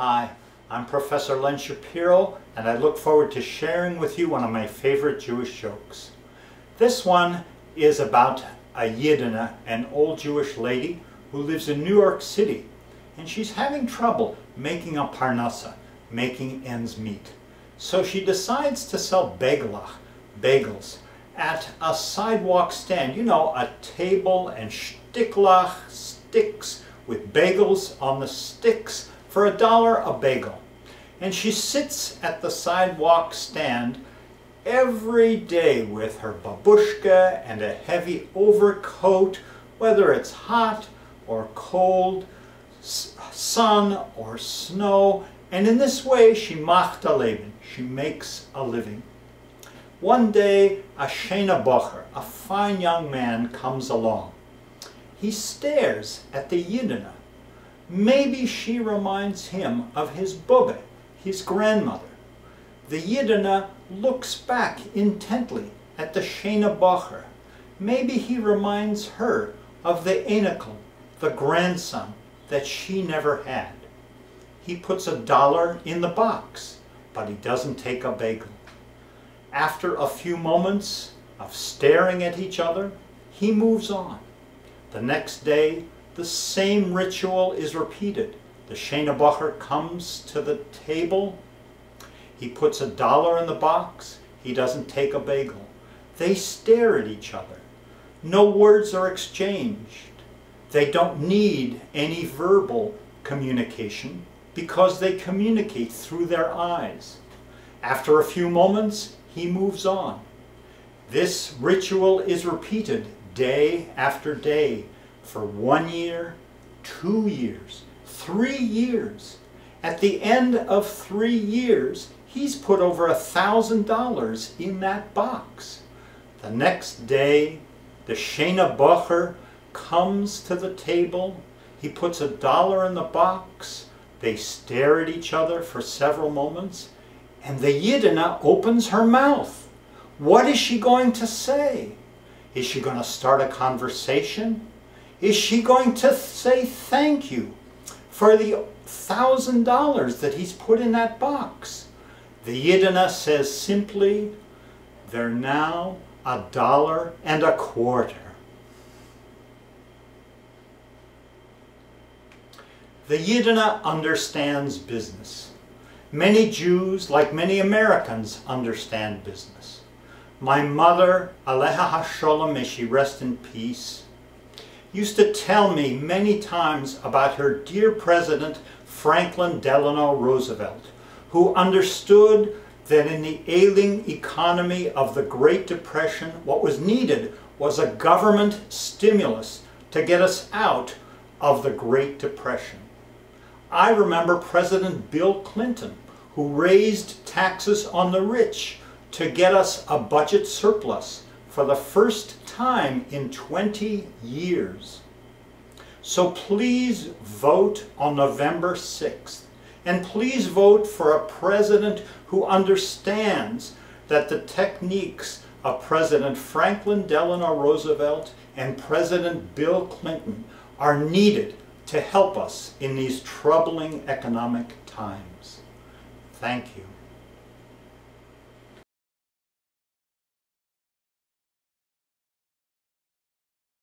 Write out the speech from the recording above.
Hi, I'm Professor Len Shapiro, and I look forward to sharing with you one of my favorite Jewish jokes. This one is about a Yidina, an old Jewish lady who lives in New York City, and she's having trouble making a parnasa, making ends meet. So she decides to sell bagels, at a sidewalk stand, you know, a table and sticks with bagels on the sticks for $1 a bagel. And she sits at the sidewalk stand every day with her babushka and a heavy overcoat, whether it's hot or cold, sun or snow, and in this way she macht a leben, she makes a living. One day a shena bocher, a fine young man, comes along. He stares at the Yidina. Maybe she reminds him of his bube, his grandmother. The Yidina looks back intently at the shena bocher. Maybe he reminds her of the Enekel, the grandson that she never had. He puts $1 in the box, but he doesn't take a bagel. After a few moments of staring at each other, he moves on. The next day, the same ritual is repeated. The shena bocher comes to the table. He puts $1 in the box. He doesn't take a bagel. They stare at each other. No words are exchanged. They don't need any verbal communication because they communicate through their eyes. After a few moments, he moves on. This ritual is repeated day after day for 1 year, 2 years, 3 years. At the end of 3 years, he's put over $1,000 in that box. The next day, the shena bocher comes to the table. He puts $1 in the box. They stare at each other for several moments, and the Yidina opens her mouth. What is she going to say? Is she going to start a conversation? Is she going to say thank you for the $1,000 that he's put in that box? The Yidina says simply, "They're now $1.25." The Yidina understands business. Many Jews, like many Americans, understand business. My mother, Aleha HaSholem, may she rest in peace, used to tell me many times about her dear President Franklin Delano Roosevelt, who understood that in the ailing economy of the Great Depression, what was needed was a government stimulus to get us out of the Great Depression. I remember President Bill Clinton, who raised taxes on the rich to get us a budget surplus for the first time in 20 years. So please vote on November 6th. And please vote for a president who understands that the techniques of President Franklin Delano Roosevelt and President Bill Clinton are needed to help us in these troubling economic times. Thank you.